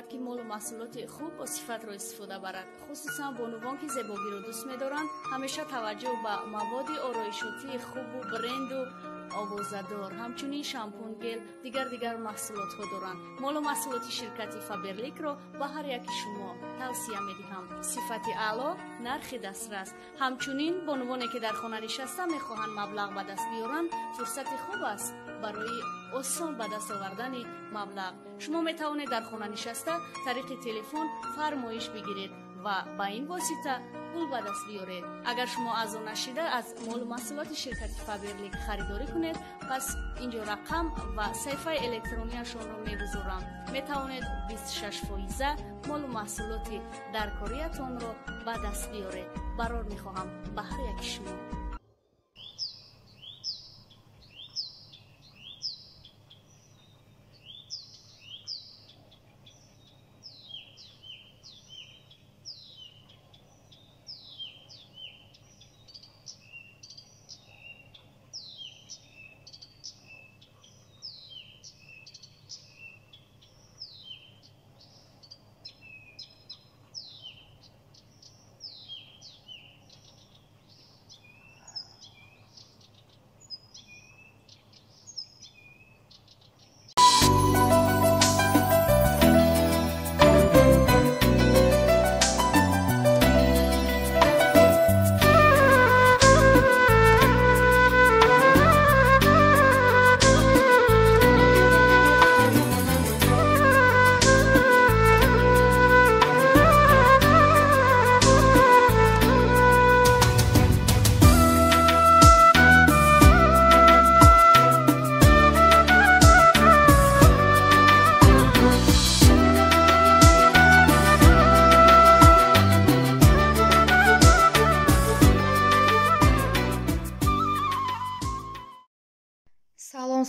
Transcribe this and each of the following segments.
шавад ки молу маҳсулоти хуб бо сифатро истифода барад. Хусусан бонувон ки зебогиро дӯст медоранд, ҳамеша таваҷҷӯҳ ба маводи ороишотии хубу бренду овозадор, ҳамчунин шампун, гел, дигар маҳсулотҳо доранд. молу маҳсулоти ширкати Фаберликро ба ҳар яки шумо тавсия медиҳам. Сифати аъло, нархи дастрас. ҳамчунин бонувоне ки дар хона нишаста мехоҳанд маблағ ба даст биёранд, фурсати хуб аст барои осон ба даст овардани маблағ. шумо метавонед дар хона нишаста тариқи телефон фармоиш бигиред ва ба ин восита пул ба даст биёред. агар шумо аъзо нашида аз молу маҳсулоти ширкати Фаберлик харидорӣ кунед, пас инҷо рақам ва саҳифаи электронияшонро мегузорам. метавонед 26% молу маҳсулоти даркориятонро ба даст биёред. барор мехоҳам ба ҳар яки шумо.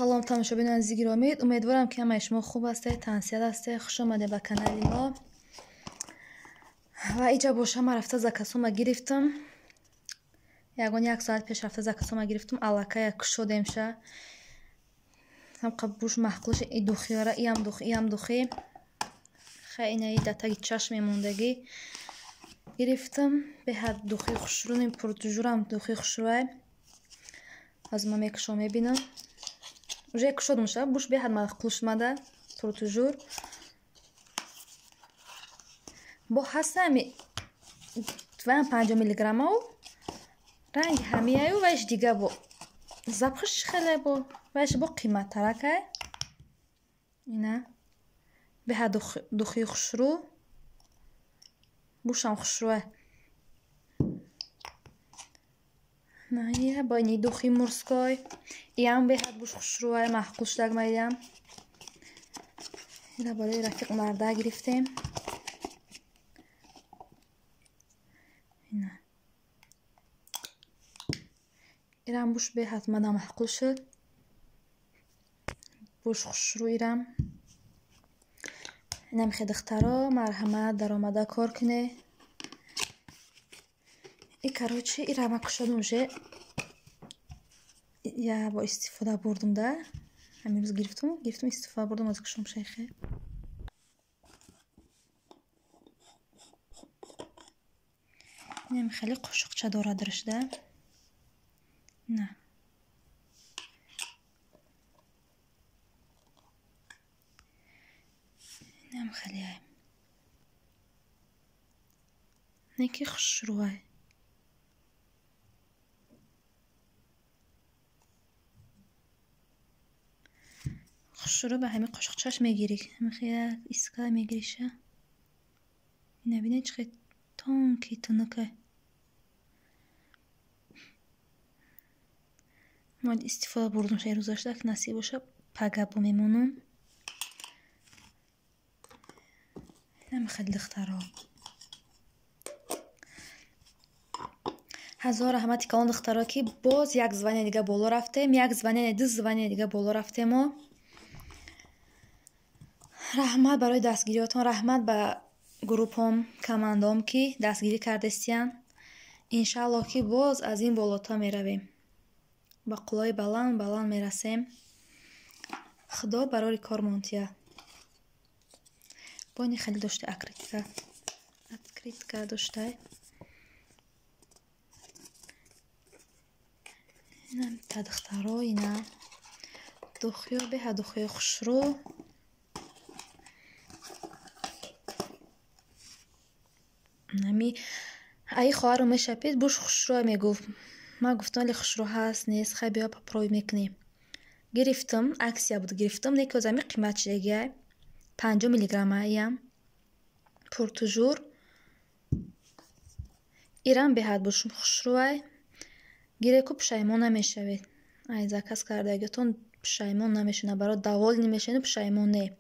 салом тамошобинони азизи гиромӣ, умедворам ки ҳамаи шумо хуб ҳастед, тансият ҳастед. хуш омадед ба канали мо. ва иҷа боша ман рафта закасома гирифтам. ягон 1 соат пеш рафта закасома гирифтам. аллакай кушодемша ҳамқа буш маҳқулш идухиора иам духи хайнаи датаги чашм мемондагӣ гирифтам. беҳад духи хушрӯ пуртужурам духи хушрӯай аз ма мекушом мебинам. уже кушодам ша буш беҳад маҳқул шумада пуртужур бо ҳастами 250 миллиграммау ранги ҳамияю вайш дига бо запхиш хеле бо вайш бо қиматтаракай ина беҳад духи хушрӯ бушам хушрӯай ба ини духи мурской иам беҳад буш хушрӯай маҳқул шудагмаям. ина барои рафиқ марда гирифтем. ина ирам буш беҳад мада маҳқул шуд. буш хушрӯ ирам. ина мехе духтаро марҳамат даромада кор куне. И короче ирама кушодам уже я бо истифода бурдум да ҳамин рӯз гирифтум истифода бурдум аз кушом шайхе. инам хеле қошуқча дорадаш да на инам хеле ай неки хушрӯай хушрӯ ба ҳамин қошуқчаш мегирӣ ҳамихия иска мегириша. ина бина чиқи тонки тунука ман истифода бурдум шай рӯзашта ки насиб боша пагабо мемонам. ина мехели духтаро ҳазор раҳмати калон духтаро ки боз як звания дига боло рафтем, як звания ду звания дига боло рафтемо. раҳмат барои дастгириётон, раҳмат ба группом командом ки дастгирӣ кардестиян. иншааллоҳ ки боз аз ин болотар меравем, ба қуллои баланд мерасем. худо барори кор монтия. Бони хеле дошта открытка дошта. Инам тадхтаро ина духё беҳа духё хушро. Нами ай хоҳару мешапед буш хушро мегуфт. Ма гуфтам ли хушро ҳаст нест хай биё попробуй мекунем. Гирифтам, аксия буд гирифтам, неки озами қиматчига 50 миллиграммаям пуртужур. Ирам беҳад буш хушруай. Гиреку пушаймон намешавед. Ай заказ кардагитон пушаймон намешуна, баро давол намешуна пушаймон не.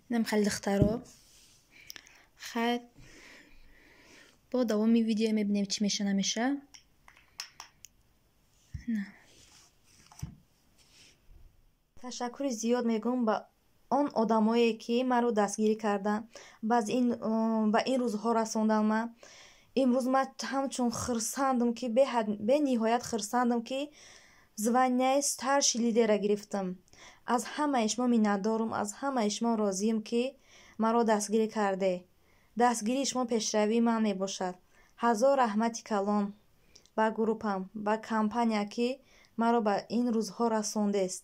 Инам хали духтаро. Хай бо давоми видео мебинем чӣ меша намеша. Ташаккури зиёд мегӯм ба он одамое ки маро дастгирӣ карданд, ба ин рӯзҳо расонданд. Ма имрӯз ма ҳамчун хурсандам ки бениҳоят хурсандам ки званияи старши лидера гирифтам. Аз ҳамаи шумо миннатдорам, аз ҳамаи шумо розиям ки маро дастгирӣ карде. Дастгирии шумо пешравии ман мебошад. ҳазор раҳмати калон ба группам, ба компания ки маро ба ин рӯзҳо расондест.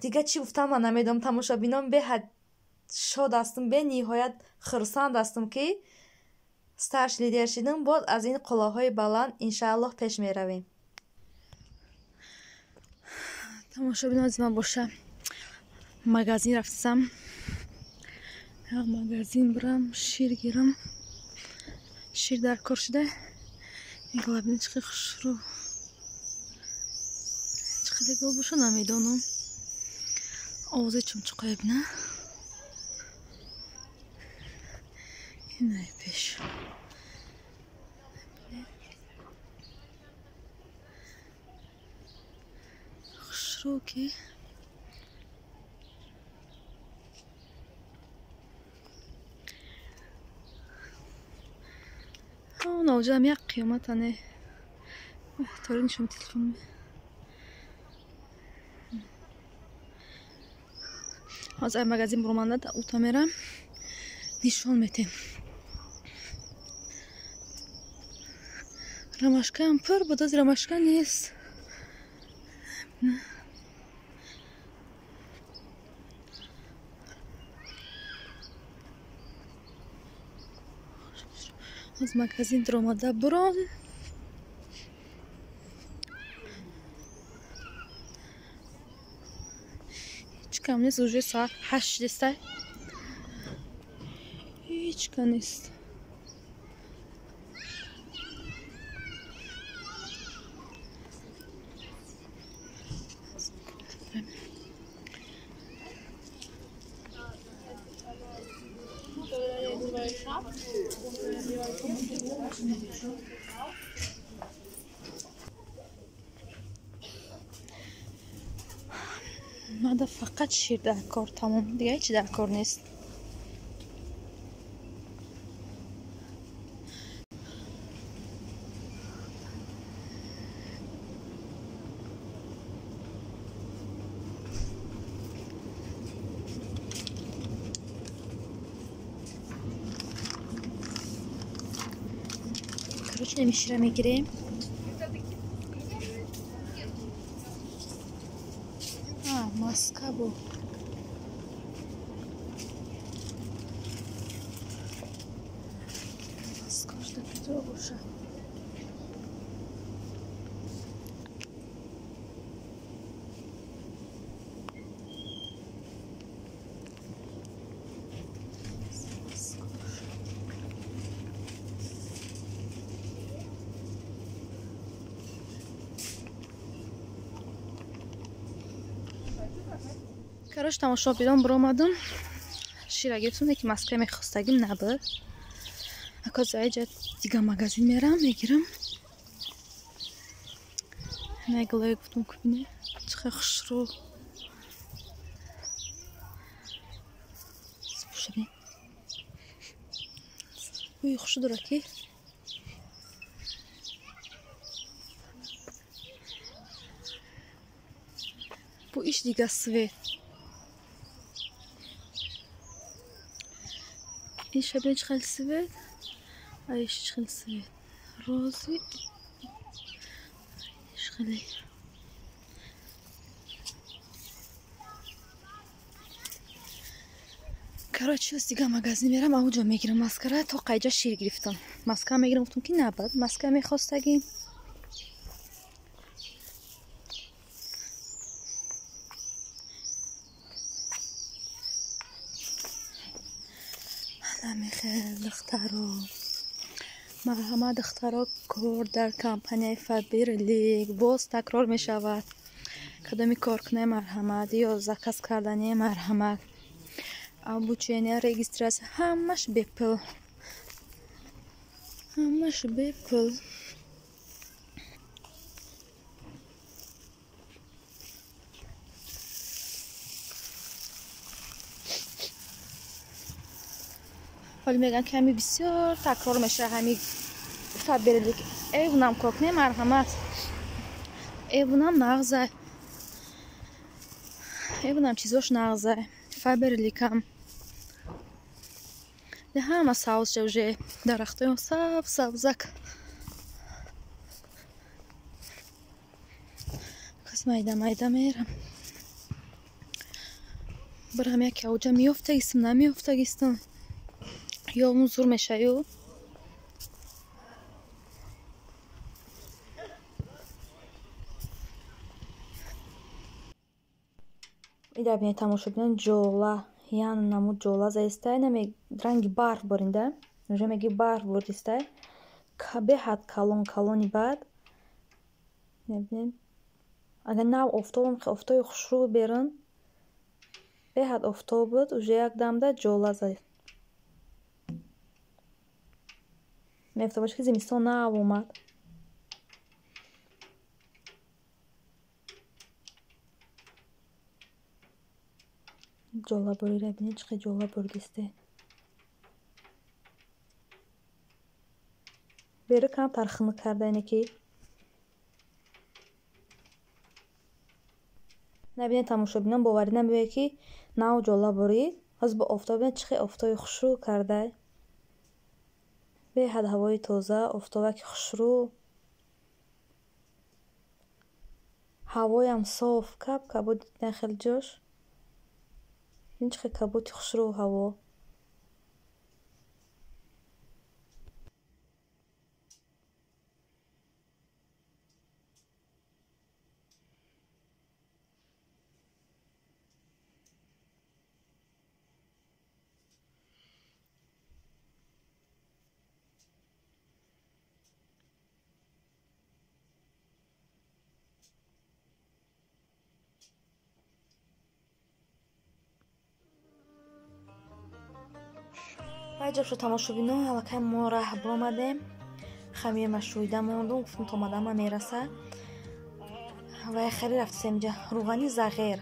Дига чӣ гуфтам ман намедонам. Тамошобинон беҳад шод ҳастам, бениҳоят хурсанд ҳастам ки старши лидер шидам. Боз аз ин қуллаҳои баланд иншааллоҳ пеш меравем. Тамошобинон аз ман боша. Магазин рафтам. Магазин бирам, шир гирам. Шир дар кор шуда. Главин чиқи хушру. Чиқи гул боша намедонам. Овозе чум чиқоеб на. Инай пеш. Хушру ки навҷам як қиёматане. Тори нишон телефон. ҳозир ай магазин буроманда да ута мерам. Нишон метем. Рамашкаам пур буд, аз рамашка нест. از магазин дар буром. Ҳеч кам нест, уже соат 8 дестай. Ҳеч кам нест. мада фақат шир дар кор, тамом, дига ҳеҷ дар кор нест. Короче, шира мегирем. Маска бу. Маска что куҷо боша? Короче, тамошобинон биромадам. Шира гирифтам, неки маска мехостагим набуд. Акоз айҷа дига магазин мерам, мегирам. Неглое гуфтам кубине. Чиқа хушру. Спушабин. Буи хушу дора ки. Бу иш дига свет. ايش بيج خل سويت ايش خل سويت روزي ايش خلي короче دیگه مغازه میرم اونجا میگیرم ماسکارا تا قیجا شیر گرفتم ماسکارا میگیرم گفتم که نباید ماسکارا میخواستگیم خیلی دخترا مرحمت دخترا کار در کمپانی فابرلیک باز تکرار می شود کدامی کار کنه مرحمت یا زکس کردنی مرحمت обучение регистрация همش بپل ولی میگن که همی بسیار تکرار میشه همی فابرلیک ایونم کار کنه مرحمت ایونم نغزه ایونم چیزاش نغزه فابرلیکم ده همه ساوز جوجه درخته سبزک کس مایده میرم برم یکی اوجه میافته گیستم نمیافته گیستم یا اون زور میشه یو ایده بینید تماشا بینید جولا یعنی نمود جولا زیسته نمی رنگی برف برینده نجا میگی برف بردیسته که به حد کلونی بعد نبینید اگر نو افتابم که افتای خوشرو بیرن به حد افتاب بود و یک دم ده جولا زید میفته باشه که زمستان نو اومد جولا بریره بینید چقدر جولا بردیسته بره کم ترخمه کرده اینه که نبینید تماشا بینم باوری نمیبینید که نو جولا برید از با افتاب بینید چقدر افتای خوشرو کرده به حد هوای تازه افتابک خوشرو هوای هم صاف کبود داخل جاش این چقدر کبود خوشرو هوا байҷаб шо тамошобинон аллакай мо раҳ бомадем хамия машӯида мондум гуфтам то мадама мераса ва яхари рафтисем ҷа руғани зағир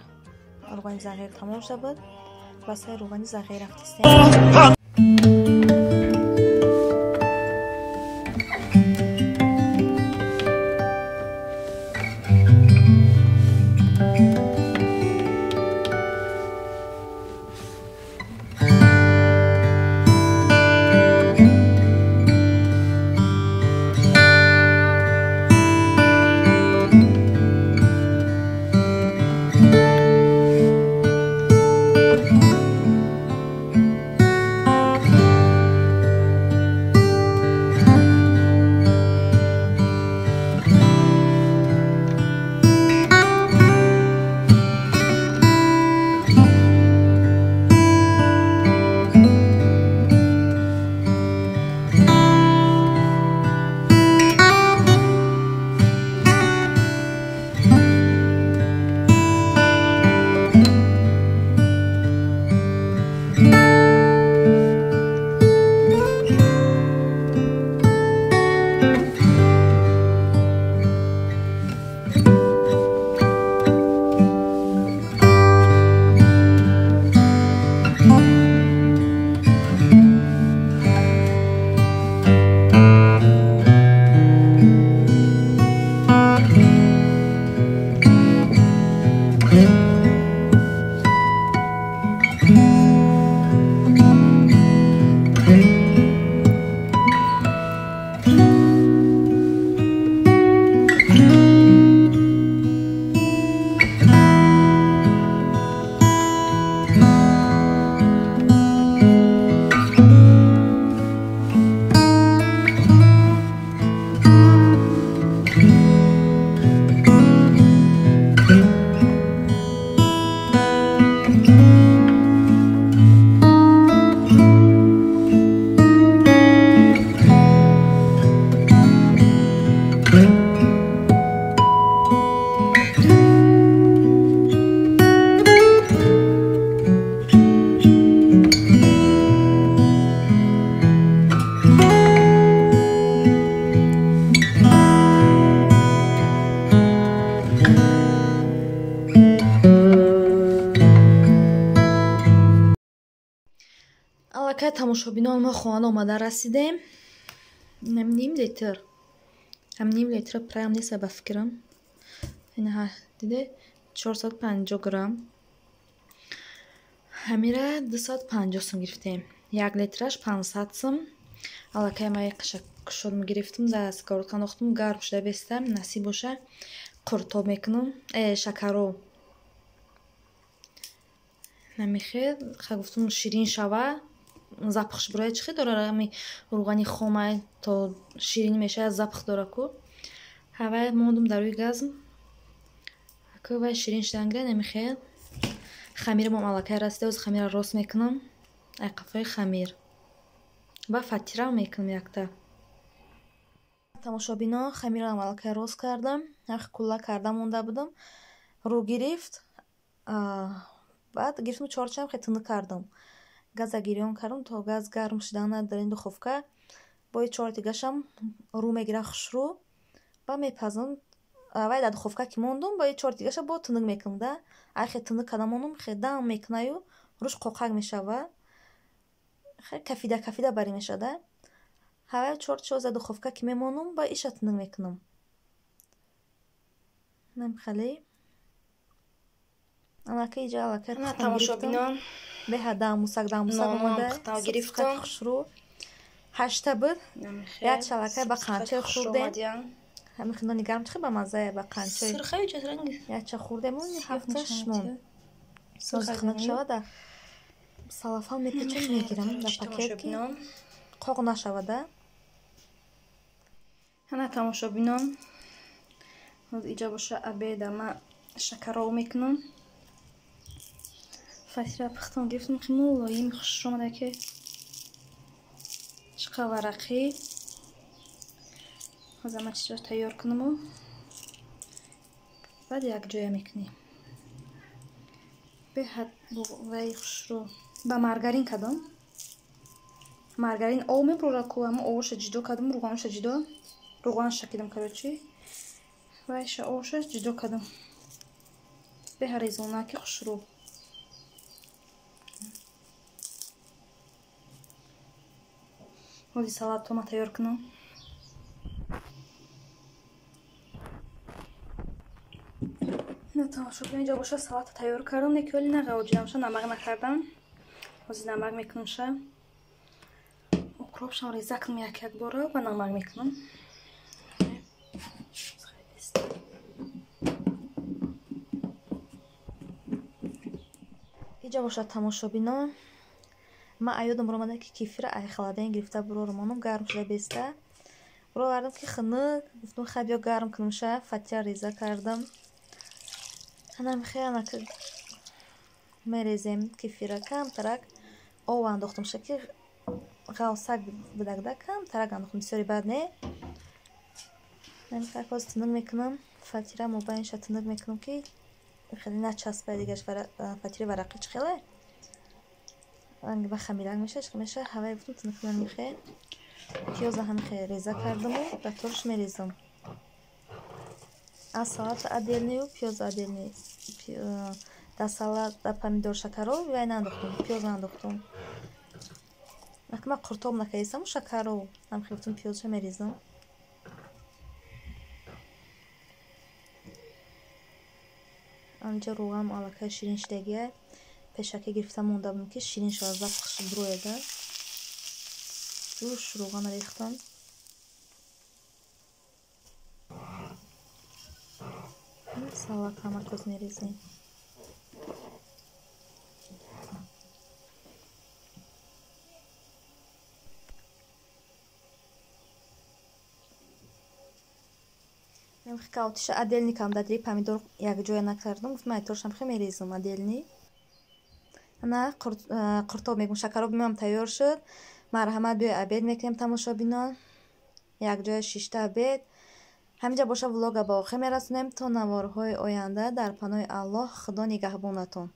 тамом шуда буд ва саи руғани зағир рафтисем аллакай тамошобинон, мо хона омада расидем. Инам ним литр. Ҳам ним литр праям нест ба фикрам. Ина диде 450 грамм. Ҳамира 250 сум гирифтем. 1 литраш 500 сум. Аллакай ма қашак кушод гирифтам, за сковородка андохтам, гарм шуда беста, насиб боша. Қуртоб мекунам. Шакаро. Намихе, ха гуфтам ширин шава. Запахш бурая чихе дора ами руғани хома то ширин меша запах дора ку. Ҳавай мондум дар рӯи газ. Аку вай ширин шдангра намихе. Хамир мом аллакай расида, оз хамира рост мекунам. Ай қафои хамир. Ба фатира мекунам якта. Тамошобино хамирам аллакай рост кардам. Ах кулла кардам монда будам. Рӯ гирифт. Баъд гирифтам чорчам хе тунук кардам. Газа гирён кардам то газ гарм шудана дар ин духовка. Бои 4 тигашам рӯ мегира хушрӯ. Ба мепазам. Вай дар духовка ки мондум бои 4 тигаша бо тунук мекунам да. Ай хе тунук кардам монум хе дам мекунаю. Рӯш қоқак мешава. Хе кафида барӣ мешада. Ҳавай 4 чоз дар духовка ки мемонум ба иша тунук мекунам. Нам хали. Аллакай иҷа аллакай тамошобинон беҳа дамусак омада гирифтам. Хушрӯ 8 буд. Як шалакай ба қанча хурдем. Ҳамин хинони гарм чихе ба маззае ба қанча. Сирхай ҷа ранги. Яча хурдем он 7 мон. Созхна шавада. Салафан мепечем мегирам да пакетки. Қоқ нашавада. Ҳана тамошобинон. Ҳоз иҷа боша абеда ма шакаро мекунам. Фатира пухтам гирифтам химо лоими хуш омада ки чиқа варақӣ. Ҳоза ма чиро тайёр кунаму. Баъд якҷоя мекунем. Беҳад вай хушро ба маргарин кадам. Маргарин об мебурора ку ама овоша ҷудо кадам, руғаноша ҷудо. Руғаноша кидам карочи. Вайша овоша ҷудо кадам. Беҳа резонаки хушро. ҳози салатома тайёр кунам. Тамошобин инҷа боша салата тайёр кардам, неки вали нағавҷидамша, намақ накардам. ҳози намақ мекунамша. Укропшам реза кунам як бора ва намақ мекунам. инҷа боша тамошобинон. Ма аёдам ромада ки кефира айхаладен гирифта бурорум онум гарм шуда беста. Буро вардам ки хинук гуфтам хаб ё гарм кунамша, фатира реза кардам. Ҳанам хеяна ки мерезем кефира камтарак об андохтамша ки ғавсак будагда камтарак андохтам бисёри бад не. Намихак ҳоз тунук мекунам. Фатира мубайнша тунук мекунам ки хеле начаспа дигаш фатира варақи чихеле. ранги ба хамирак меша ҳавай гуфтам тунук кунам михе. Пиёза ҳамихе реза кардаму дар торш мерезам. аз салата отдельную, пиёз отдельный. Дар салата помидор шакаро вай нандохтам, пиёз нандохтам. Акма қуртоб накайсам шакаро ҳамихе гуфтам пиёзша мерезам. анҷа руғам аллакай ширин шудагия. Пешаке гирифтам монда будам ки ширин шава запахш бурояда. Рӯш руған рехтам. Салат ҳамакоз мерезем. Каотиша отдельный кам дадри помидор якҷоя накардам. Гуфтам айторшам хе мерезам отдельный. ана қуртоб мегум шакароб мемам тайёр шуд. Марҳамат биёй обед мекунем тамошобинон. Якҷоя шишта обед. ҳаминҷа боша влога ба охир мерасонем то наворҳои оянда дар паноҳи Аллоҳ. Худо нигаҳбонатон.